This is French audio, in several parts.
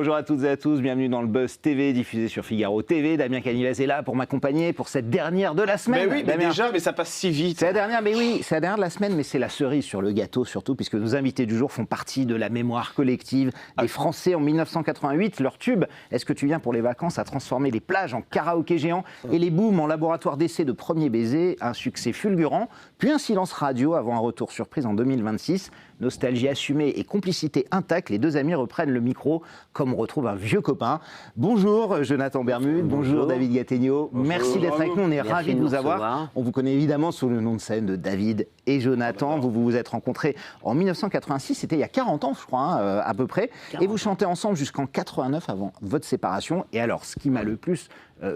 Bonjour à toutes et à tous, bienvenue dans le Buzz TV, diffusé sur Figaro TV. Damien Canivez est là pour m'accompagner pour cette dernière de la semaine. Mais oui, mais déjà, mais ça passe si vite. C'est la dernière, mais oui, c'est la dernière de la semaine, mais c'est la cerise sur le gâteau surtout, puisque nos invités du jour font partie de la mémoire collective des Français en 1988. Leur tube, Est-ce que tu viens pour les vacances, a transformé les plages en karaoké géant et les booms en laboratoire d'essai de premier baiser, un succès fulgurant, puis un silence radio avant un retour surprise en 2026. Nostalgie assumée et complicité intacte, les deux amis reprennent le micro comme on retrouve un vieux copain. Bonjour Jonathan Bermude, bonjour David Gattegno, merci d'être avec nous, on est ravis de vous avoir. On vous connaît évidemment sous le nom de scène de David et Jonathan, vous vous êtes rencontrés en 1986, c'était il y a 40 ans je crois, à peu près, et vous chantez ensemble jusqu'en 89 avant votre séparation. Et alors ce qui m'a le plus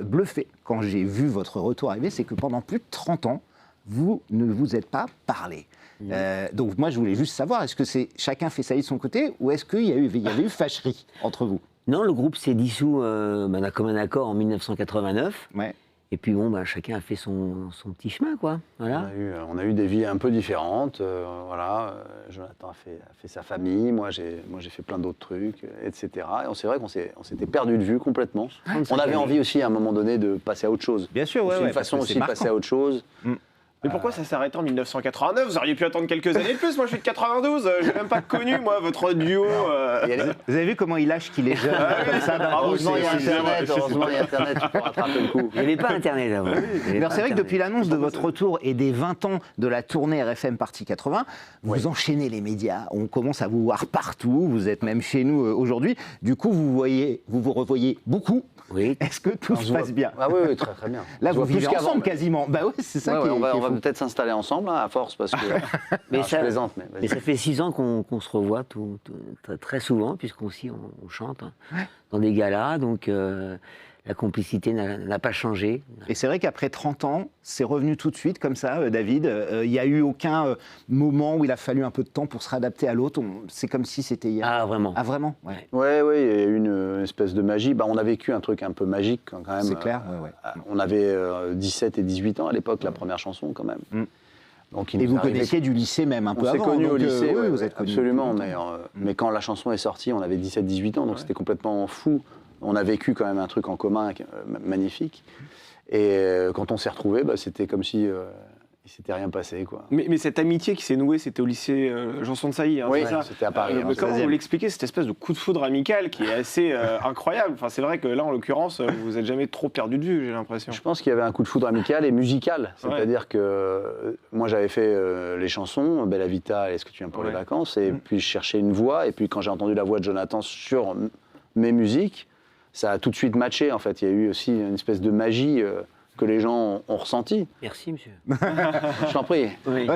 bluffé quand j'ai vu votre retour arriver, c'est que pendant plus de 30 ans, vous ne vous êtes pas parlé. Donc moi je voulais juste savoir, est-ce que c'est chacun fait sa vie de son côté ou est-ce qu'il y avait eu fâcherie entre vous? Non, le groupe s'est dissous d'un commun accord en 1989. Ouais. Et puis bon, chacun a fait son petit chemin, quoi. Voilà. On a eu des vies un peu différentes. Jonathan a fait sa famille, moi j'ai fait plein d'autres trucs, etc. Et c'est vrai qu'on s'était perdu de vue complètement. On avait envie aussi à un moment donné de passer à autre chose. Bien sûr, c'est une façon aussi de passer à autre chose. Mais pourquoi ça s'est arrêté en 1989? Vous auriez pu attendre quelques années de plus. Moi, je suis de 92. J'ai même pas connu, moi, votre duo. Vous avez vu comment il lâche qu'il est jeune comme ça Heureusement, il y a Internet, tu peux rattraper le coup. Il n'y avait pas Internet avant. Alors c'est vrai que depuis l'annonce de votre retour et des 20 ans de la tournée RFM Partie 80, vous enchaînez les médias, on commence à vous voir partout, vous êtes même chez nous aujourd'hui. Du coup, vous vous revoyez beaucoup. Oui. Est-ce que tout se passe bien? Ah oui, très très bien. Là, vous vivez ensemble quasiment. Bah oui, c'est ça qui est on va fou. peut-être s'installer ensemble à force parce que. Mais je plaisante, mais ça fait 6 ans qu'on se revoit très souvent, puisqu'on on chante dans des galas, donc la complicité n'a pas changé. Et c'est vrai qu'après 30 ans, c'est revenu tout de suite comme ça, David. Il n'y a eu aucun moment où il a fallu un peu de temps pour se réadapter à l'autre. C'est comme si c'était hier. Ah, vraiment? Ah, vraiment? Oui, il y a eu une espèce de magie. On a vécu un truc un peu magique quand même. C'est clair, On avait 17 et 18 ans à l'époque, la première chanson quand même. Donc, et vous connaissiez du lycée même un peu avant. On s'est connus au lycée, oui, vous êtes connus. Absolument, mais quand la chanson est sortie, on avait 17-18 ans, donc c'était complètement fou. On a vécu quand même un truc en commun magnifique. Et quand on s'est retrouvés, c'était comme si il s'était rien passé, quoi. Mais cette amitié qui s'est nouée, c'était au lycée Janson de Sailly. Oui, c'était à Paris. Mais comment vous l'expliquez, cette espèce de coup de foudre amical qui est assez incroyable? Enfin, c'est vrai que là, en l'occurrence, vous n'êtes jamais trop perdu de vue, j'ai l'impression. Je pense qu'il y avait un coup de foudre amical et musical. C'est-à-dire que moi, j'avais fait les chansons, Bella Vita, Est-ce que tu viens pour les vacances? Et puis, je cherchais une voix. Et puis, quand j'ai entendu la voix de Jonathan sur mes musiques, ça a tout de suite matché, en fait. Il y a eu aussi une espèce de magie que les gens ont ressenti. Merci, monsieur. Je t'en prie. Oui,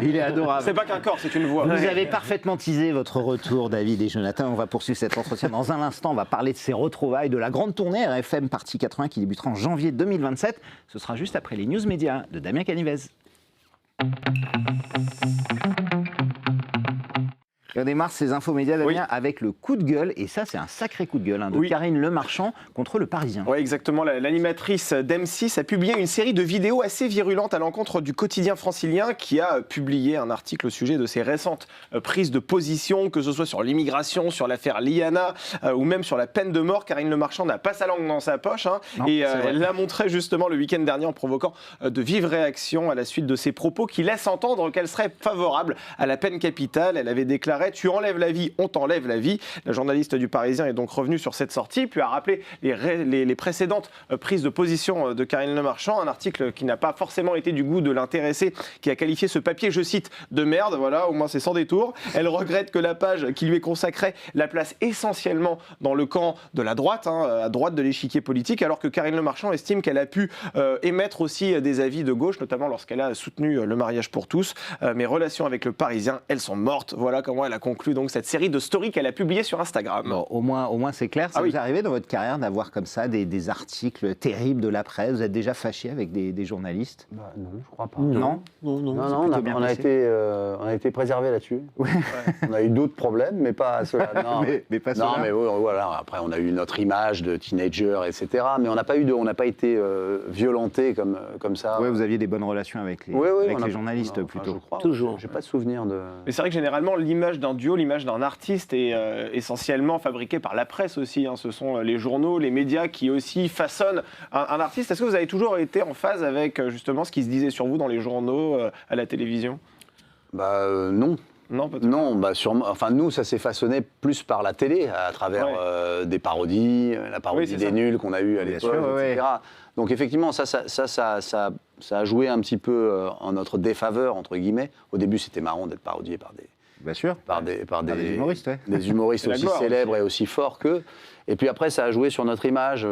il est adorable. C'est pas qu'un corps, c'est une voix. Vous avez parfaitement teasé votre retour, David et Jonathan. On va poursuivre cet entretien dans un instant. On va parler de ces retrouvailles, de la grande tournée RFM Partie 80 qui débutera en janvier 2027. Ce sera juste après les news médias de Damien Canivez. Et on démarre ces infos médias, Damien, avec le coup de gueule, et ça c'est un sacré coup de gueule, de Karine Le Marchand contre Le Parisien. Oui, exactement. L'animatrice d'M6 a publié une série de vidéos assez virulentes à l'encontre du quotidien francilien qui a publié un article au sujet de ses récentes prises de position, que ce soit sur l'immigration, sur l'affaire Liana ou même sur la peine de mort. Karine Le Marchand n'a pas sa langue dans sa poche et elle l'a montré justement le week-end dernier en provoquant de vives réactions à la suite de ses propos qui laissent entendre qu'elle serait favorable à la peine capitale. Elle avait déclaré: tu enlèves la vie, on t'enlève la vie. La journaliste du Parisien est donc revenue sur cette sortie, puis a rappelé les précédentes prises de position de Karine Le Marchand, un article qui n'a pas forcément été du goût de l'intéressé, qui a qualifié ce papier, je cite, de merde. Voilà, au moins c'est sans détour. Elle regrette que la page qui lui est consacrée la place essentiellement dans le camp de la droite, à droite de l'échiquier politique, alors que Karine Le Marchand estime qu'elle a pu émettre aussi des avis de gauche, notamment lorsqu'elle a soutenu le mariage pour tous. Mes relations avec le Parisien, elles sont mortes. Voilà comment elle a conclu donc cette série de stories qu'elle a publiées sur Instagram. Bon, au moins c'est clair. Ça vous est arrivé dans votre carrière d'avoir comme ça des articles terribles de la presse? Vous êtes déjà fâché avec des journalistes? Non, je crois pas. Non, on a été préservés là-dessus. Ouais. On a eu d'autres problèmes, mais pas ceux-là. Non, mais pas ceux-là. Non, mais voilà. Après, on a eu notre image de teenager, etc. Mais on n'a pas été violentés comme ça. Oui, vous aviez des bonnes relations avec les journalistes plutôt. Je crois. Toujours. J'ai pas de souvenir de. Mais c'est vrai que généralement, l'image d'un duo, l'image d'un artiste est essentiellement fabriquée par la presse aussi. Ce sont les journaux, les médias qui aussi façonnent un artiste. Est-ce que vous avez toujours été en phase avec justement ce qui se disait sur vous dans les journaux, à la télévision ? Non. Non, pas tout. Non, sûrement. Enfin, nous, ça s'est façonné plus par la télé, à travers des parodies, la parodie des nuls qu'on a eu à l'époque, etc. Donc effectivement, ça a joué un petit peu en notre défaveur, entre guillemets. Au début, c'était marrant d'être parodié par des... Bien sûr. Par des humoristes, des humoristes aussi célèbres aussi. Et aussi forts qu'eux. Et puis après, ça a joué sur notre image.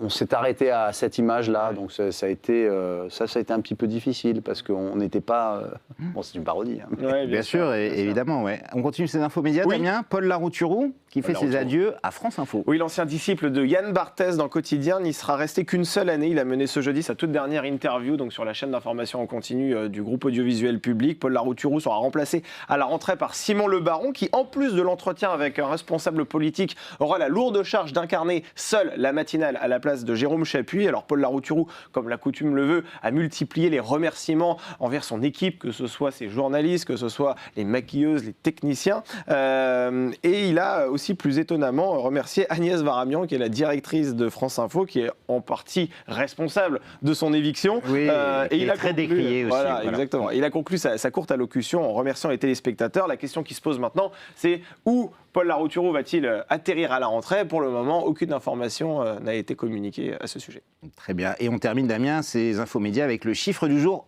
On s'est arrêté à cette image-là. Donc ça a été un petit peu difficile parce qu'on n'était pas... Bon, c'est une parodie. Bien sûr, évidemment. Ouais. On continue ces infos médias, Damien. Paul Larouturou qui fait ses adieux à France Info. Oui, l'ancien disciple de Yann Barthès dans Quotidien n'y sera resté qu'une seule année. Il a mené ce jeudi sa toute dernière interview donc sur la chaîne d'information en continu du groupe audiovisuel public. Paul Larouturou sera remplacé à la rentrée par Simon Le Baron qui, en plus de l'entretien avec un responsable politique, aura la lourde charge d'incarner seul la matinale à la place de Jérôme Chapuis. Alors Paul Larouturou, comme la coutume le veut, a multiplié les remerciements envers son équipe, que ce soit ses journalistes, que ce soit les maquilleuses, les techniciens. Et il a aussi plus étonnamment remercié Agnès Varamian, qui est la directrice de France Info, qui est en partie responsable de son éviction. Oui, et il a très décrié aussi. Voilà, exactement. Il a conclu sa courte allocution en remerciant les téléspectateurs. La question qui se pose maintenant, c'est où Paul Larouturou va-t-il atterrir à la rentrée ? Pour le moment, aucune information n'a été communiquée à ce sujet. Très bien. Et on termine, Damien, ces infos médias avec le chiffre du jour.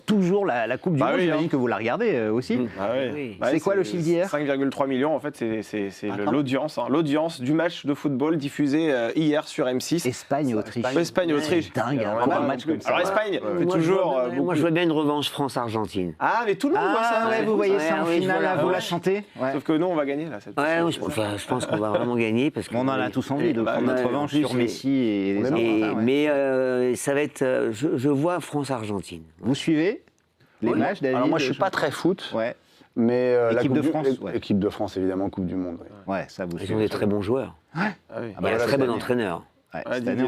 Toujours la Coupe du Monde. J'imagine que vous la regardez aussi. C'est quoi le chiffre d'hier ? 5,3 millions. En fait, c'est l'audience du match de football diffusé hier sur M6. Espagne-Autriche. Espagne-Autriche. Dingue, un match comme ça. Alors Espagne fait toujours... Moi, je vois bien une revanche France-Argentine. Ah, mais tout le monde voit ça. Vous voyez ça en finale, vous la chantez. Sauf que nous, on va gagner là. Je pense qu'on va vraiment gagner. Parce on en a tous envie de prendre notre revanche sur Messi et les Argentins. Mais ça va être... Je vois France-Argentine. Vous suivez les matchs, David ? Alors moi, je ne suis pas très foot. Ouais. Mais l'équipe de France, équipe de France, évidemment, Coupe du Monde. Ouais, ça vous. Ils ont des très bons joueurs. Ouais. Il y a un très bon entraîneur. Cette année,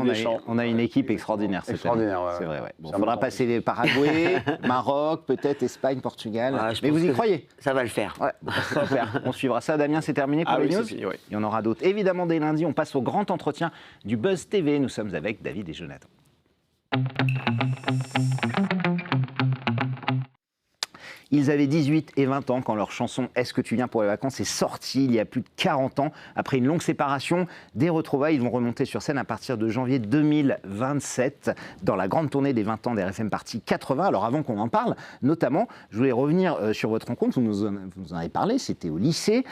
on a une équipe extraordinaire. C'est vrai. Il faudra passer les Paraguay, Maroc, peut-être Espagne, Portugal. Mais vous y croyez ? Ça va le faire. Ouais, super. On suivra ça. Damien, c'est terminé pour les news. Fini, oui. Il y en aura d'autres. Évidemment, dès lundi, on passe au grand entretien du Buzz TV. Nous sommes avec David et Jonathan. Ils avaient 18 et 20 ans quand leur chanson « Est-ce que tu viens pour les vacances » est sortie il y a plus de 40 ans. Après une longue séparation, des retrouvailles, ils vont remonter sur scène à partir de janvier 2027 dans la grande tournée des 20 ans d'RFM Party 80. Alors avant qu'on en parle, notamment, je voulais revenir sur votre rencontre, vous nous en avez parlé, c'était au lycée,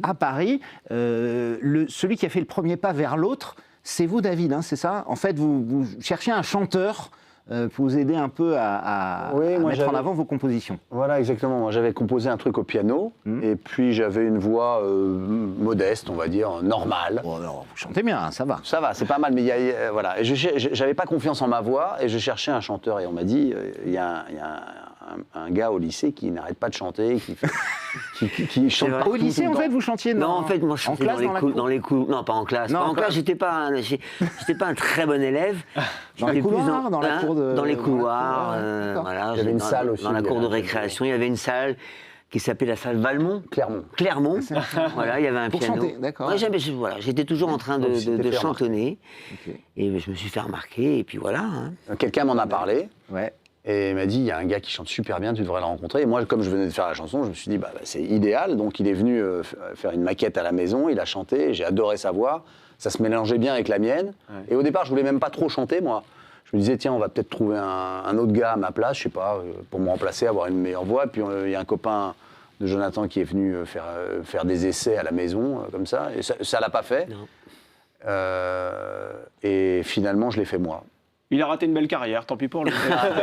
à Paris. Celui qui a fait le premier pas vers l'autre, c'est vous, David, c'est ça ? En fait, vous cherchiez un chanteur pour vous aider un peu à mettre en avant vos compositions. Voilà, exactement. Moi, j'avais composé un truc au piano, et puis j'avais une voix modeste, on va dire, normale. Bon, alors, vous chantez bien, ça va. Ça va, c'est pas mal, mais voilà. Et j'avais pas confiance en ma voix, et je cherchais un chanteur, et on m'a dit, il y a un gars au lycée qui n'arrête pas de chanter, qui chante partout. Au lycée, en fait, vous chantiez Non, en fait, moi, je chantais dans les coups. Non, pas en classe. Non, en classe, j'étais pas un très bon élève. Dans les couloirs, dans la cour de... Dans les couloirs, voilà. Il y avait une salle aussi. Dans la cour de récréation, il y avait une salle qui s'appelait la salle Valmont. Clermont. Voilà, il y avait un piano. Chanter, d'accord. Ouais, j'étais toujours en train de chantonner. Okay. Et je me suis fait remarquer, et puis voilà. Quelqu'un m'en a parlé. Ouais. Et il m'a dit, il y a un gars qui chante super bien, tu devrais le rencontrer. Et moi, comme je venais de faire la chanson, je me suis dit, c'est idéal. Donc il est venu faire une maquette à la maison, il a chanté, j'ai adoré sa voix. Ça se mélangeait bien avec la mienne. Ouais. Et au départ, je voulais même pas trop chanter, moi. Je me disais, tiens, on va peut-être trouver un autre gars à ma place, je sais pas, pour me remplacer, avoir une meilleure voix. Et puis il y a un copain de Jonathan qui est venu faire des essais à la maison, comme ça. Et ça l'a pas fait. Et finalement, je l'ai fait moi. Il a raté une belle carrière, tant pis pour lui.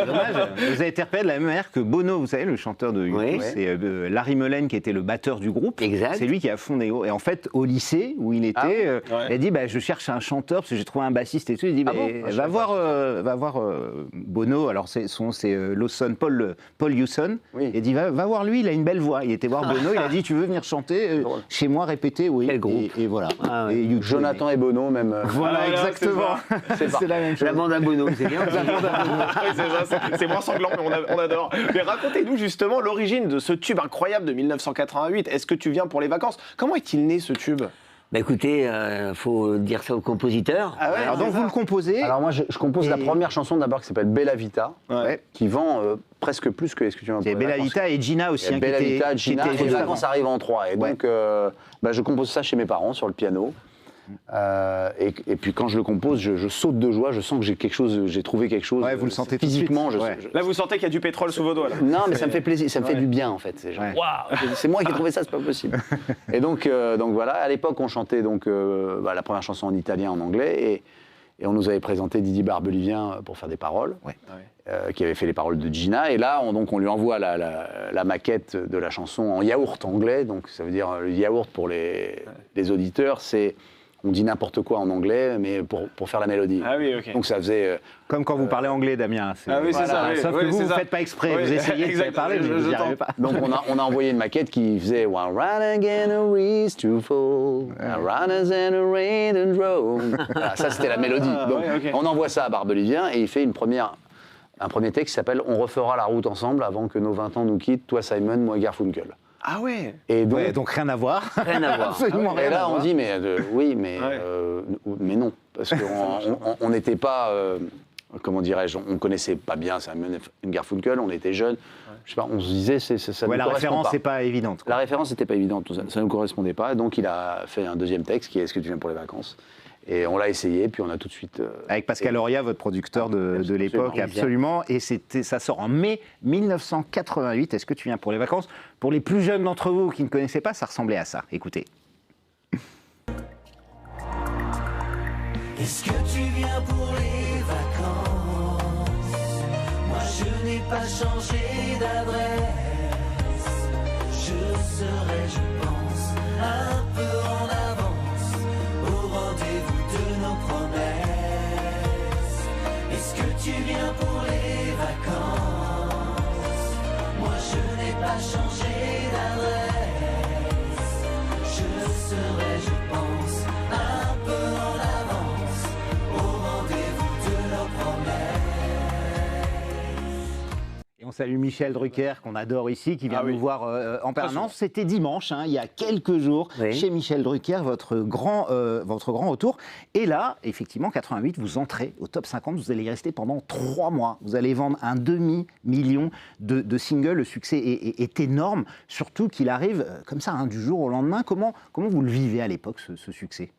Dommage. Vous avez été repéré de la même manière que Bono, vous savez, le chanteur de U2. C'est Larry Mullen qui était le batteur du groupe. Exact. C'est lui qui a fondé. Et en fait, au lycée où il était, il a dit je cherche un chanteur parce que j'ai trouvé un bassiste et tout. Il dit va voir Bono. Alors c'est Lawson, Paul Hewson. Oui. Il dit va voir lui, il a une belle voix. Il était voir Bono, il a dit tu veux venir chanter chez moi, répéter, oui. Quel groupe. Et voilà. Jonathan et Bono même. Voilà, exactement. C'est la même chose. La bande à Bono. mono, c'est bien. Oui, c'est ça, c'est moins sanglant, mais on adore. Mais racontez-nous justement l'origine de ce tube incroyable de 1988. Est-ce que tu viens pour les vacances? Comment est-il né ce tube? Bah écoutez, faut dire ça au compositeur. Ah ouais, Alors donc vous le composez. Alors moi, je compose la Et- première chanson d'abord qui s'appelle Bella Vita, Ouais. qui vend presque plus que Est-ce que tu vas C'est pour les Bella vacances. Vita et Gina aussi. Il y a hein, Bella qui étaient- Vita, qui Gina, étaient et les juste vacances arrivent en 3. Et donc, je compose ça chez mes parents sur le piano. Et puis quand je le compose, je saute de joie. Je sens que j'ai trouvé quelque chose. Ouais, vous le sentez tout de suite. physiquement. Ouais. Là, vous sentez qu'il y a du pétrole sous vos doigts. Là. Non, mais ça me fait plaisir, ça me fait du bien en fait. C'est genre, Ouais. waouh, c'est moi qui ai trouvé ça, c'est pas possible. Et donc voilà, à l'époque, on chantait la première chanson en italien, en anglais, et on nous avait présenté Didier Barbelivien pour faire des paroles, Ouais. qui avait fait les paroles de Gina. Et là, on lui envoie la maquette de la chanson en yaourt anglais. Donc ça veut dire le yaourt pour les auditeurs, c'est on dit n'importe quoi en anglais, mais pour faire la mélodie. Ah oui, ok. Donc ça faisait Comme quand vous parlez anglais, Damien. Ah oui, c'est ça, oui. Sauf Oui, que vous c'est ne ça. faites pas exprès. Oui, Vous essayez de exact, parler, mais je vous n'y tente. arrivez pas. Donc on a envoyé une maquette qui faisait While right again a race to fall, a runners and a rain and drone. Voilà, ça c'était la mélodie. Donc ouais, ok. on envoie ça à Barbelivien et il fait un premier texte qui s'appelle On refera la route ensemble avant que nos 20 ans nous quittent, toi Simon, moi Garfunkel. Ah ouais. Et donc, Ouais, donc rien à voir. Rien à voir. Absolument et rien à là on voir. dit mais oui mais Ouais. mais non parce qu'on n'était pas comment dirais-je, on connaissait pas bien Simon et Garfunkel, on était jeunes. Je sais pas, on se disait ça Ouais, nous la correspond référence pas. n'est pas évidente. La référence n'était pas évidente, ça ne nous correspondait pas. Et donc il a fait un deuxième texte qui est Est-ce que tu viens pour les vacances? Et on l'a essayé, puis on a tout de suite. Avec Pascal Auria, votre producteur de l'époque, Absolument. absolument. Et ça sort en mai 1988. Est-ce que tu viens pour les vacances? Pour les plus jeunes d'entre vous qui ne connaissaient pas, ça ressemblait à ça. Écoutez. Est-ce que tu viens pour les vacances? Moi je n'ai pas changé d'adresse. Je serai, je pense, un peu en avance au rendez-vous de nos promesses. Est-ce que tu viens pour les vacances? Moi je n'ai pas changé d'adresse. Je serai, je pense, un peu en avance au rendez-vous de nos promesses. Et on salue Michel Drucker, qu'on adore ici, qui vient Ah oui. nous voir en permanence. souvent. C'était dimanche, hein, il y a quelques jours, Oui. chez Michel Drucker, votre grand retour. Et là, effectivement, 88, vous entrez au top 50, vous allez y rester pendant 3 mois. Vous allez vendre un demi-million de singles. Le succès est énorme, surtout qu'il arrive comme ça, hein, du jour au lendemain. Comment vous le vivez à l'époque, ce succès?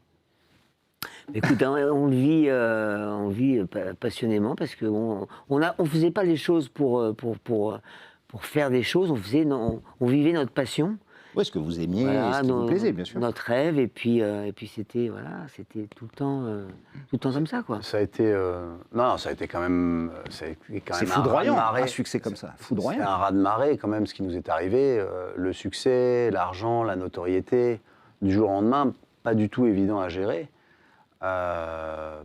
Écoute, hein, on le vit passionnément parce qu'on on faisait pas les choses pour faire des choses, on vivait notre passion. Oui, ce que vous aimiez, Voilà, ce qui vous plaisait, bien sûr. Notre rêve, et puis c'était tout le temps comme ça, quoi. Ça a été. Non, ça a été quand même. C'est un foudroyant, raz-de-marée. un succès comme ça. C'est Foudroyant. un raz-de-marée, quand même, ce qui nous est arrivé. Le succès, l'argent, la notoriété, du jour au lendemain, pas du tout évident à gérer.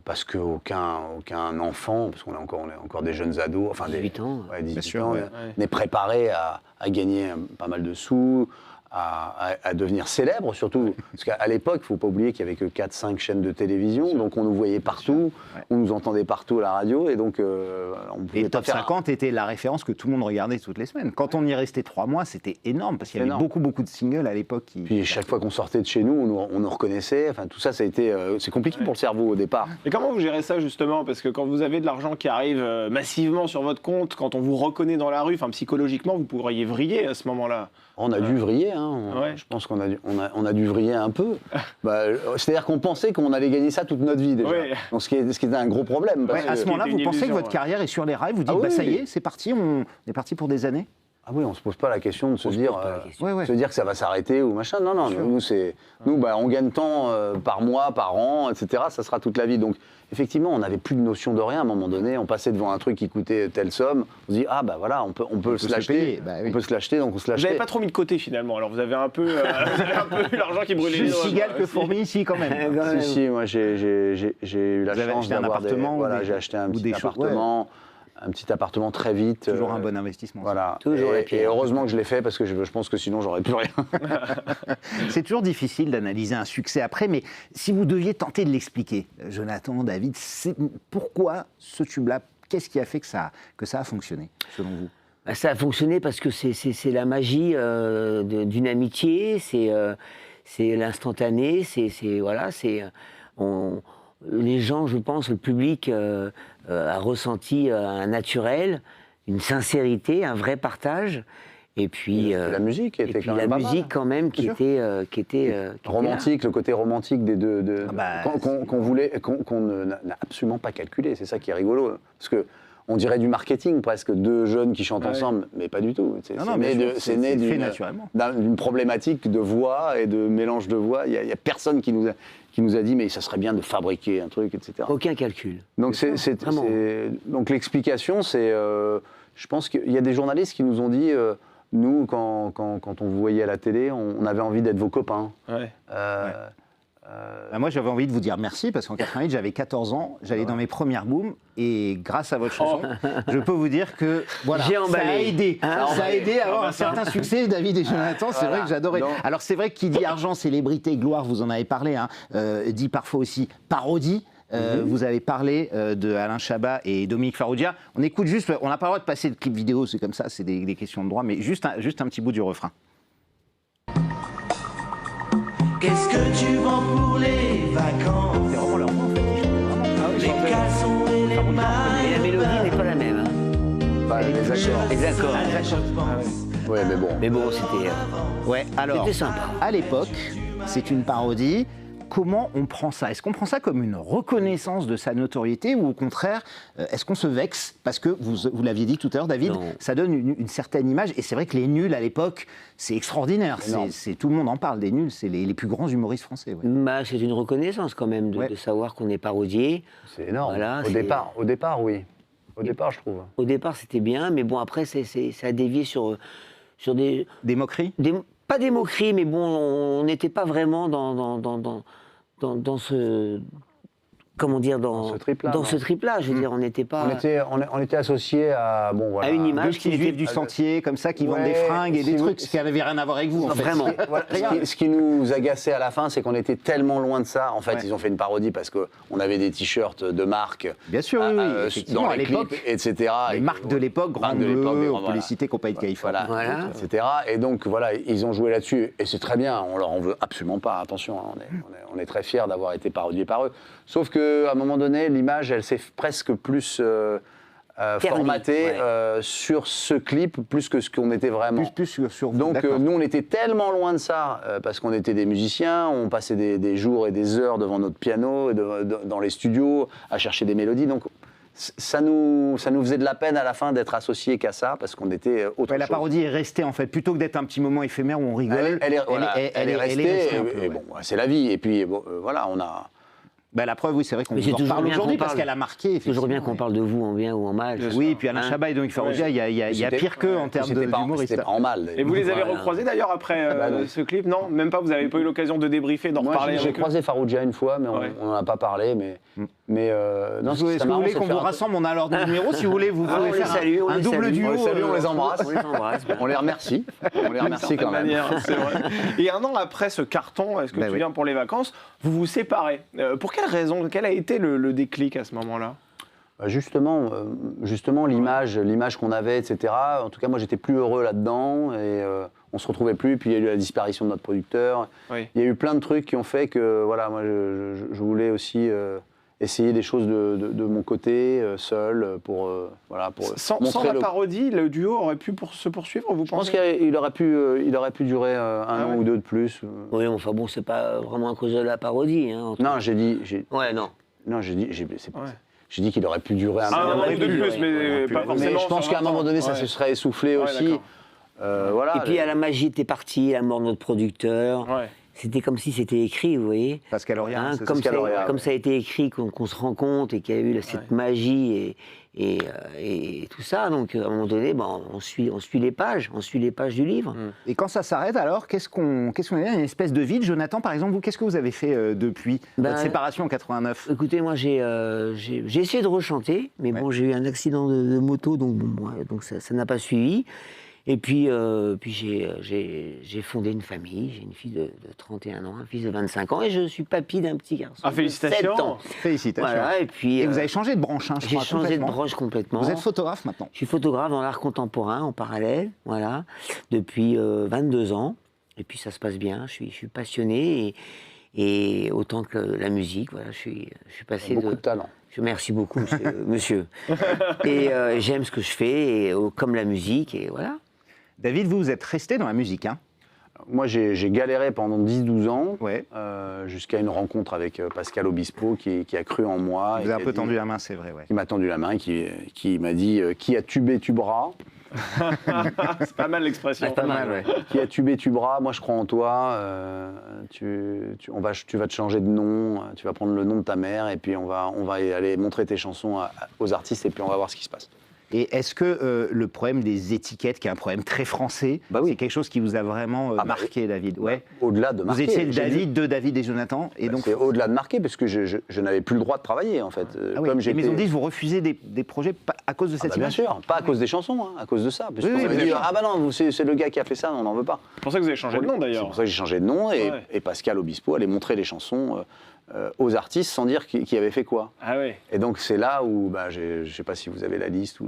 Parce qu'aucun enfant, parce qu'on est encore des jeunes ados, enfin 18 ans. ouais, 18 sûr, ans, ouais. n'est préparé à gagner pas mal de sous, à devenir célèbre surtout. Parce qu'à l'époque, il ne faut pas oublier qu'il n'y avait que 4-5 chaînes de télévision, donc on nous voyait partout, Ouais. on nous entendait partout à la radio, et donc on Et pouvait le pas top faire 50 était la référence que tout le monde regardait toutes les semaines. Quand on y restait 3 mois, c'était énorme, parce qu'il y avait Énorme. beaucoup de singles à l'époque. Puis chaque fois qu'on sortait de chez nous, on nous reconnaissait. Enfin, tout ça, ça a été, c'est compliqué pour le cerveau au départ. Et comment vous gérez ça justement? Parce que quand vous avez de l'argent qui arrive massivement sur votre compte, quand on vous reconnaît dans la rue, enfin psychologiquement, vous pourriez vriller à ce moment-là. On a dû vriller, hein. Ouais. Je pense qu'on a dû vriller un peu. C'est-à-dire qu'on pensait qu'on allait gagner ça toute notre vie déjà. Ouais. Donc ce qui était un gros problème. parce Ouais, que- à ce moment-là, c'était vous une pensez que illusion, votre ouais. carrière est sur les rails, vous dites, Ah oui, ça y oui. est, c'est parti, on est parti pour des années. Ah oui, on se pose pas la question de se On se dire, pose pas la question. Ouais. se dire que ça va s'arrêter ou machin. Non, non, nous, on gagne tant par mois, par an, etc. Ça sera toute la vie. Donc, effectivement, on n'avait plus de notion de rien à un moment donné. On passait devant un truc qui coûtait telle somme. On se dit, ah bah voilà, on peut se se l'acheter. payer, bah oui. On peut se l'acheter, donc on se Vous l'achetait. n'avez pas trop mis de côté finalement, alors vous avez un peu, eu l'argent qui brûlait les Plus doigts, cigale quoi. que fourmi ici, quand même. Quand même. Si, moi j'ai eu la Vous avez chance acheté un d'avoir appartement ou voilà, des- j'ai acheté un ou petit des choses, appartement, un petit appartement très vite. Toujours un bon investissement. Voilà. Toujours la Et pierre. heureusement que je l'ai fait parce que je pense que sinon j'aurais plus rien. C'est toujours difficile d'analyser un succès après, mais si vous deviez tenter de l'expliquer, Jonathan, David, pourquoi ce tube-là, qu'est-ce qui a fait que ça a fonctionné, selon vous? Bah, ça a fonctionné parce que c'est la magie d'une amitié, c'est l'instantané, voilà, les gens, je pense, le public a ressenti un naturel, une sincérité, un vrai partage. Et puis la musique était quand même pas mal. musique quand même qui était Romantique, le côté romantique des deux, bah, qu'on n'a absolument pas calculé. C'est ça qui est rigolo, parce que on dirait du marketing presque, deux jeunes qui chantent ensemble, mais pas du tout. C'est né d'une problématique de voix et de mélange de voix. Il n'y a personne qui nous a dit mais ça serait bien de fabriquer un truc, etc. aucun calcul. Donc donc l'explication, c'est, je pense qu'il y a des journalistes qui nous ont dit, nous quand on vous voyait à la télé, on avait envie d'être vos copains. Ouais. Moi, j'avais envie de vous dire merci parce qu'en 88, j'avais 14 ans, j'allais dans mes premières booms et grâce à votre chanson, je peux vous dire que voilà, J'ai ça a emballé. aidé. Ça a aidé à avoir un certain succès, David et Jonathan. C'est vrai que j'adorais. Donc- Alors, c'est vrai que qui dit argent, célébrité, gloire, vous en avez parlé, hein, dit parfois aussi parodie. Vous avez parlé de Alain Chabat et Dominique Farrugia. On écoute juste, on n'a pas le droit de passer de clip vidéo, c'est comme ça, c'est des questions de droit, mais juste un petit bout du refrain. Qu'est-ce que tu vends pour les vacances? C'est vraiment leur voix, en fait, ils chantent vraiment. Les caleçons et les Et mailles. la mélodie n'est pas la même. Hein. Les accords. Les accords. Ouais, mais bon. Mais bon, c'était Ouais, alors, C'était sympa. à l'époque, c'est une parodie. Comment on prend ça? Est-ce qu'on prend ça comme une reconnaissance de sa notoriété ou au contraire, est-ce qu'on se vexe? Parce que vous l'aviez dit tout à l'heure, David, Non. ça donne une certaine image. Et c'est vrai que les nuls à l'époque, c'est extraordinaire. Énorme. Tout le monde en parle des nuls, c'est les plus grands humoristes français. Ouais. Bah, c'est une reconnaissance quand même Ouais. de savoir qu'on est parodié. C'est énorme. Voilà, au c'est- départ, oui. Au départ, je trouve. Au départ, c'était bien, mais bon, après, ça a dévié sur des, Des moqueries? pas des moqueries, mais bon, on n'était pas vraiment dans ce, comment dire, Dans ce trip-là, dans non. ce trip-là. Je veux dire, on n'était pas On était associés à voilà. à une Deux image qui petits juifs n'était du sentier, comme ça, qui vendent Ouais, des fringues et si des vous- trucs, ce qui n'avait rien à voir avec vous, en fait. Vraiment. Voilà, ce qui nous agaçait à la fin, c'est qu'on était tellement loin de ça. En fait, Ouais. ils ont fait une parodie parce qu'on avait des t-shirts de marque Bien sûr, oui, effectivement, dans à les l'époque, clips, etc. les Et marques de l'époque, Grand marques de l'époque, Bleu, des on grands- peut voilà. les citer, Compagnie de Californie. Voilà. etc. Et donc, voilà, ils ont joué là-dessus. Et c'est très bien, on leur en veut absolument pas. Attention, hein, on est très fiers d'avoir été parodiés par eux. Sauf qu'à un moment donné, l'image, elle s'est presque plus formatée ouais. sur ce clip, plus que ce qu'on était vraiment. Plus sur vous, Donc d'accord. nous, on était tellement loin de ça, parce qu'on était des musiciens, on passait des jours et des heures devant notre piano, et dans les studios, à chercher des mélodies. Donc ça nous faisait de la peine à la fin d'être associés qu'à ça, parce qu'on était autre Ouais, la chose. parodie est restée, en fait, plutôt que d'être un petit moment éphémère où on rigole. Elle est restée, un peu, et ouais. bon, c'est la vie. Et puis, bon, voilà, on a... Bah, la preuve, oui, c'est vrai qu'on Mais vous c'est en toujours parle bien aujourd'hui qu'on parce parle. qu'elle a marqué. toujours bien qu'on effectivement, parle de vous en bien ou en mal. ouais. Oui, puis Alain Hein Chabat et Dominique Farrugia, il y a C'était- pire qu'eux en termes c'était pas- d'humoristes. C'était pas en mal. Et vous les avez Voilà. recroisés d'ailleurs après Bah non. ce clip? Non, même pas, vous n'avez pas eu l'occasion de débriefer, d'en Moi, reparler j'ai avec eux? croisé Farrugia une fois, mais Ouais. on n'en a pas parlé. Mais non, Est-ce que vous voulez qu'on vous rassemble? On a leur numéro, si vous voulez, vous Ah, pouvez on les faire salue, on un les double salue. duo. On les salue, on les embrasse. On les embrasse. On les remercie. On les remercie quand même. Manière, c'est vrai. Et un an après ce carton, est-ce que Bah tu oui. viens pour les vacances, vous vous séparez. Pour quelle raison? Quel a été le déclic à ce moment-là? Justement, l'image qu'on avait, etc. En tout cas, moi, j'étais plus heureux là-dedans et on se retrouvait plus. Puis il y a eu la disparition de notre producteur. Oui. Il y a eu plein de trucs qui ont fait que, voilà, moi, je voulais aussi essayer des choses de mon côté, seul, pour Sans montrer la parodie, le duo aurait pu se poursuivre, vous Je pense pensez? qu'il aurait pu durer un an ouais. ou deux de plus. Oui, enfin bon, c'est pas vraiment à cause de la parodie. Hein, Non, j'ai dit qu'il aurait pu durer un Ah, an un ou an deux ou deux de plus, mais pas Mais forcément. je pense sur qu'à un moment donné, ça Ouais. se serait essoufflé Ouais, aussi. d'accord. Voilà. Et puis à la magie était partie, la mort de notre producteur. Ouais. c'était comme si c'était écrit, vous voyez. Pascal Auria, Hein, c'est comme, Pascal ça, Auria. comme ça a été écrit, qu'on se rend compte et qu'il y a eu cette magie et tout ça. Donc à un moment donné, on suit les pages du livre. Et quand ça s'arrête, alors, qu'est-ce qu'on a? Il y a une espèce de vide. Jonathan, par exemple, vous, qu'est-ce que vous avez fait depuis votre séparation en 89? Écoutez, moi j'ai essayé de rechanter, mais bon, j'ai eu un accident de moto, donc ça n'a pas suivi. Et puis j'ai fondé une famille, j'ai une fille de 31 ans, un fils de 25 ans, et je suis papy d'un petit garçon. Ah, félicitations. De 7 ans. Félicitations. Voilà, et puis vous avez changé de branche, hein, je j'ai crois, changé de complètement. branche complètement. Vous êtes photographe maintenant. Je suis photographe dans l'art contemporain en parallèle, voilà, depuis 22 ans. Et puis ça se passe bien, je suis passionné et autant que la musique, voilà, je suis passé Beaucoup de talent. Je merci beaucoup, monsieur. Et j'aime ce que je fais, comme la musique, et voilà. David, vous êtes resté dans la musique, hein? Moi, j'ai galéré pendant 10-12 ans, Ouais. jusqu'à une rencontre avec Pascal Obispo qui a cru en moi. Vous et avez un qui a peu dit- tendu la main, c'est vrai, ouais. Qui m'a tendu la main, qui m'a dit qui a tubé tubera. C'est pas mal l'expression. Ouais, pas mal, ouais. Qui a tubé tubera, moi je crois en toi. Tu vas te changer de nom, tu vas prendre le nom de ta mère et puis on va aller montrer tes chansons aux artistes et puis on va voir ce qui se passe. Et est-ce que le problème des étiquettes, qui est un problème très français, Bah oui. c'est quelque chose qui vous a vraiment marqué, David? Ouais. Au-delà de Vous marquer. étiez le j'ai David de David et Jonathan, et donc. C'est au-delà de marquer parce que je n'avais plus le droit de travailler en fait. Ah oui, Comme les j'étais- maisons de disques, vous refusez des projets à cause de cette Bien image? sûr, pas à cause des chansons, hein, à cause de ça. Parce Oui, qu'on oui, va bien dire, sûr. ah bah non, c'est le gars qui a fait ça, on n'en veut pas. C'est pour ça que vous avez changé de nom C'est d'ailleurs. pour ça que j'ai changé de nom et, Ouais. et Pascal Obispo allait montrer les chansons aux artistes sans dire qui avait fait quoi. Ah ouais. Et donc c'est là où, je ne sais pas si vous avez la liste ou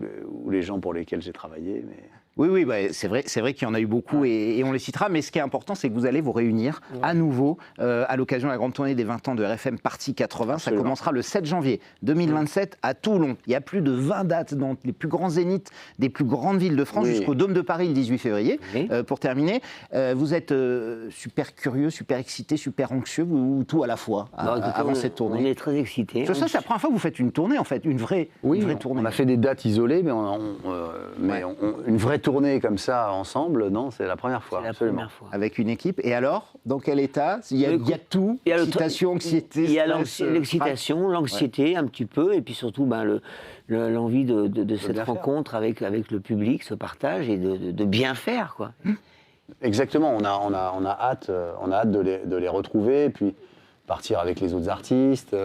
les gens pour lesquels j'ai travaillé, mais... Oui, c'est vrai qu'il y en a eu beaucoup et on les citera, mais ce qui est important, c'est que vous allez vous réunir à nouveau à l'occasion de la grande tournée des 20 ans de RFM Partie 80. Absolument. Ça commencera le 7 janvier 2027 à Toulon. Il y a plus de 20 dates dans les plus grands zéniths des plus grandes villes de France Oui. jusqu'au Dôme de Paris le 18 février. Oui. Pour terminer, vous êtes super curieux, super excité, super anxieux ou tout à la fois Bon, écoutez, avant on- cette tournée? On est très excités. Parce que ça, c'est la première fois que vous faites une tournée en fait, une vraie tournée. on a fait des dates isolées, mais une vraie tournée comme ça ensemble, non, c'est la première fois. C'est la absolument. première fois. Avec une équipe. Et alors, dans quel état? Il y a tout, Il y a le- excitation, anxiété, Il y a stress, l'excitation, l'anxiété un petit peu, et puis surtout l'envie de cette bien faire. rencontre avec le public, ce partage, et de bien faire, quoi. Exactement, on a hâte de les retrouver, et puis partir avec les autres artistes.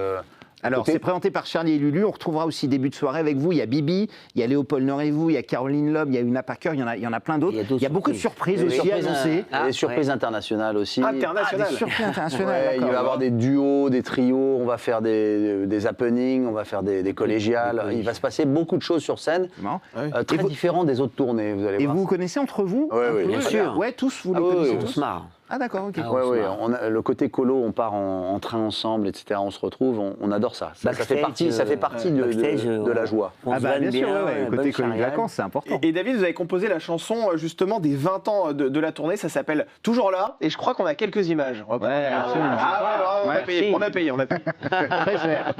Alors, Écoutez- c'est présenté par Charlie et Lulu. On retrouvera aussi début de soirée avec vous. Il y a Bibi, il y a Léopold Norevou, il y a Caroline Loeb, il y a Una Parker, il y en a plein d'autres. Il y a d'autres beaucoup de surprises aussi surprises, annoncées. Ah, des surprises internationales aussi. International. Des surprises internationales. Ouais, il va y d'accord. avoir des duos, des trios, on va faire des happenings, on va faire des collégiales. Il va se passer beaucoup de choses sur scène, Bon. très Et vous- différents des autres tournées, vous allez Et voir. vous vous connaissez entre vous? Ouais, un oui, peu bien sûr. Ouais, tous, vous les Ah oui, connaissez oui, On tous? se marre. Ah d'accord, ok. Ah, Ouais, on se ouais, marre. on a le côté colo, on part en train ensemble, etc. On se retrouve, on adore ça. Ça fait partie, Backstage, de la joie. On Ah se bah vanne bien sûr, bien, ouais, bonne côté colonie de charriade. vacances, c'est important. Et David, vous avez composé la chanson justement des 20 ans de la tournée, ça s'appelle Toujours là, et je crois qu'on a quelques images. On va Ouais, absolument. Ah, ouais, on a payé, on a payé. Très cher.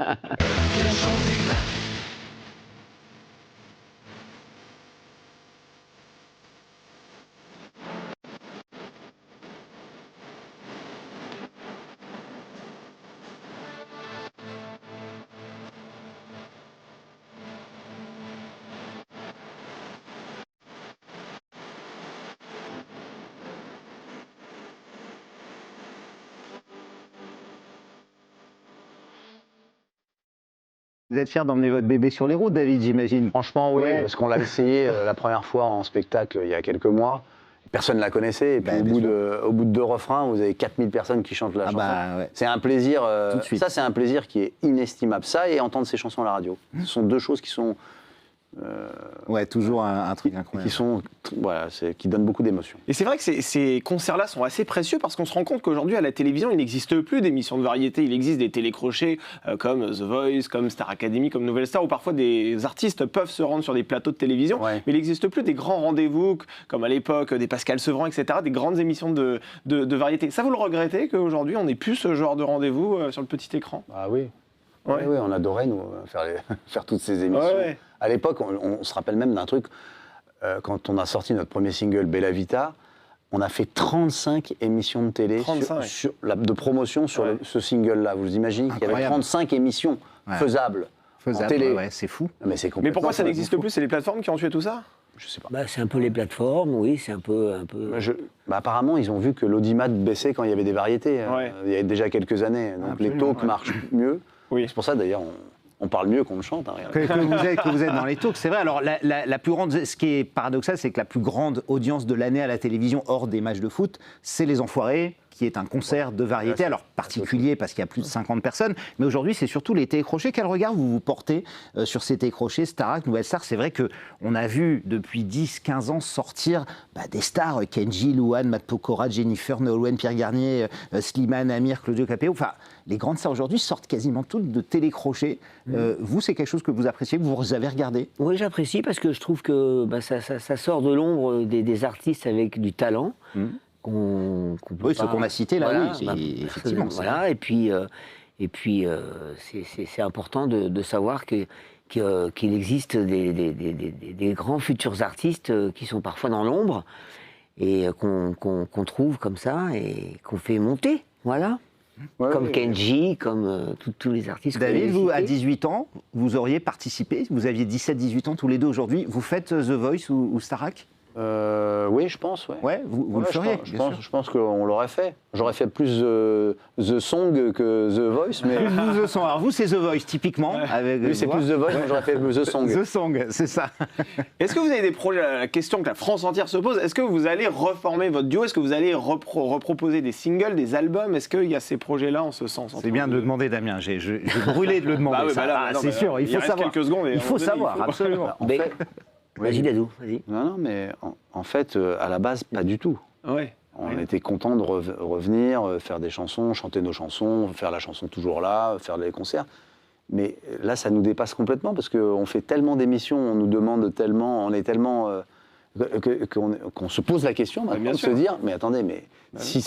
Vous êtes fier d'emmener votre bébé sur les routes, David, j'imagine. Franchement, oui, Ouais. parce qu'on l'avait essayé la première fois en spectacle il y a quelques mois. Personne ne la connaissait. Et puis Bah, au bien bout de 2 refrains, vous avez 4000 personnes qui chantent la Ah chanson. bah ouais. C'est un plaisir. Tout de suite. Ça, c'est un plaisir qui est inestimable. Ça et entendre ses chansons à la radio. Ce sont deux choses qui sont Ouais, toujours un truc incroyable. qui donnent beaucoup d'émotions. Et c'est vrai que ces concerts-là sont assez précieux parce qu'on se rend compte qu'aujourd'hui à la télévision, il n'existe plus d'émissions de variété. Il existe des télécrochets comme The Voice, comme Star Academy, comme Nouvelle Star, où parfois des artistes peuvent se rendre sur des plateaux de télévision. Ouais. Mais il n'existe plus des grands rendez-vous comme à l'époque des Pascal Sevran, etc., des grandes émissions de variété. Ça, vous le regrettez qu'aujourd'hui on n'ait plus ce genre de rendez-vous sur le petit écran? Ah oui. Ouais. Oui, on adorait, nous, faire toutes ces émissions. Ouais. À l'époque, on se rappelle même d'un truc, quand on a sorti notre premier single, Bella Vita, On a fait 35 émissions de télé 35. de promotion sur ce single-là. Vous imaginez qu'il y avait Incroyable. 35 émissions faisables en télé. ouais, c'est fou. Mais c'est Mais complètement pourquoi ça n'existe fou. plus? C'est les plateformes qui ont tué tout ça? Je sais pas. Bah, c'est un peu les plateformes, oui, c'est un peu. Apparemment, ils ont vu que l'audimat baissait quand il y avait des variétés. Ouais. Il y a déjà quelques années. Donc les Absolument, talks marchent mieux. Oui. C'est pour ça d'ailleurs, on parle mieux qu'on le chante. Hein, regardez. Que vous êtes dans les talks, c'est vrai. Alors, la plus grande, ce qui est paradoxal, c'est que la plus grande audience de l'année à la télévision, hors des matchs de foot, c'est Les Enfoirés, qui est un concert de variété, alors particulier parce qu'il y a plus de 50 personnes, mais aujourd'hui c'est surtout les télécrochés. Quel regard vous portez sur ces télécrochés, Starac, Nouvelle Star? C'est vrai qu'on a vu depuis 10-15 ans sortir des stars, Kenji, Louane, Matt Pokora, Jennifer, Nolwenn, Pierre Garnier, Slimane, Amir, Claudio Capéo, enfin les grandes stars aujourd'hui sortent quasiment toutes de télécrochés. Vous, c'est quelque chose que vous appréciez, que vous avez regardé? Oui, j'apprécie parce que je trouve que ça sort de l'ombre des artistes avec du talent. Qu'on peut Oui, ceux pas- qu'on a cités là, Voilà, oui, effectivement. Voilà, et puis c'est important de savoir qu'il existe des grands futurs artistes qui sont parfois dans l'ombre et qu'on trouve comme ça et qu'on fait monter, voilà. Ouais, Comme ouais, Kenji, comme tous les artistes. que David, vous vous, avez à cités. 18 ans, vous auriez participé, vous aviez 17-18 ans tous les deux aujourd'hui, vous faites The Voice ou Starac? Oui, je pense. Ouais. Ouais, vous le Ouais, feriez, je bien pense, sûr. je pense qu'on l'aurait fait. J'aurais fait plus The Song que The Voice, mais Plus vous The Song. Alors vous, c'est The Voice, typiquement. Avec, lui, c'est plus The Voice, moi j'aurais fait The Song. The Song, c'est ça. Est-ce que vous avez des projets, la question que la France entière se pose, est-ce que vous allez reformer votre duo? Est-ce que vous allez reproposer des singles, des albums? Est-ce qu'il y a ces projets-là en ce sens? C'est bien de le demander, Damien. J'ai brûlé de le demander. Bah oui, ça. bah là, Ah, non, c'est bah, sûr, il il faut reste savoir. quelques secondes et à Il un faut moment donné, savoir, il faut- absolument. En Mais- fait, Vas-y, Dadou, vas-y. non, mais en fait, à la base, pas du tout. Ouais. On était content de revenir, faire des chansons, chanter nos chansons, faire la chanson toujours là, faire des concerts. Mais là, ça nous dépasse complètement parce qu'on fait tellement d'émissions, on nous demande tellement, on est tellement qu'on se pose la question maintenant bien de sûr. se dire, mais attendez, mais si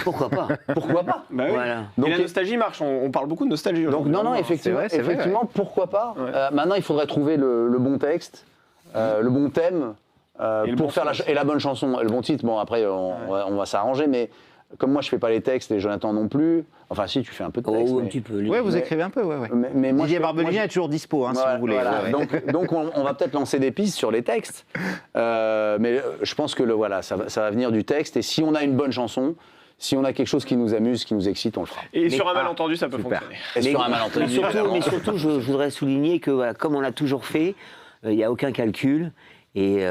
Pourquoi pas? pourquoi pas? Bah oui. Voilà. Et Donc, la nostalgie marche, on parle beaucoup de nostalgie Donc aujourd'hui. non, effectivement, c'est vrai, pourquoi pas. Ouais. Maintenant, il faudrait trouver le bon texte, le bon thème Et le pour bon faire sens. et la bonne chanson, et le bon titre. Bon, après, on va s'arranger, mais comme moi, je fais pas les textes et Jonathan non plus. Enfin, si, tu fais un peu de texte. Oh, un mais- petit peu. lui. Ouais, vous Mais- écrivez un peu, ouais. mais moi, Didier je fais- Barbelivien moi, est toujours dispo, hein, si Voilà, vous voulez. voilà. Ouais, ouais. Donc on va peut-être lancer des pistes sur les textes, mais je pense que ça va venir du texte. Et si on a une bonne chanson, si on a quelque chose qui nous amuse, qui nous excite, on le fera. Et sur un malentendu, ça peut super. fonctionner. Et sur un malentendu, Mais surtout, je voudrais souligner que, voilà, comme on l'a toujours fait, il n'y a aucun calcul et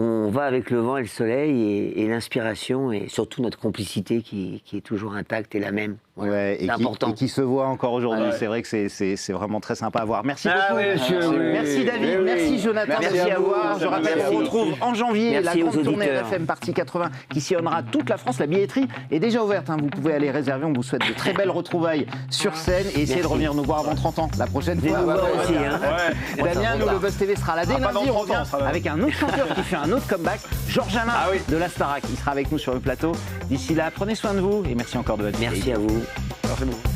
on va avec le vent et le soleil et l'inspiration et surtout notre complicité qui est toujours intacte et la même. Voilà. Ouais, c'est important. Et qui se voit encore aujourd'hui. Ouais. C'est vrai que c'est vraiment très sympa à voir. Merci Ah beaucoup. oui, monsieur, Merci, oui, merci oui, David, oui, merci oui. Jonathan, Merci merci à à vous. vous. Je Merci. rappelle qu'on retrouve en janvier la Merci aux grande tournée auditeurs. RFM Partie 80 qui sillonnera toute la France. La billetterie est déjà ouverte, hein. Vous pouvez aller réserver. On vous souhaite de très belles retrouvailles sur scène et essayez de Merci. revenir nous voir avant 30 ans la prochaine Venez fois. nous voir aussi. Hein. Ouais. Damien, nous, le Buzz TV sera là dès Ah, pas lundi. dans On 30 ans, revient on sera là. avec un autre chanteur qui fait un autre comeback, Georges Alain Ah oui. de la Starac. Il sera avec nous sur le plateau. D'ici là, prenez soin de vous et merci encore de votre Merci fidélité. à vous. Merci beaucoup.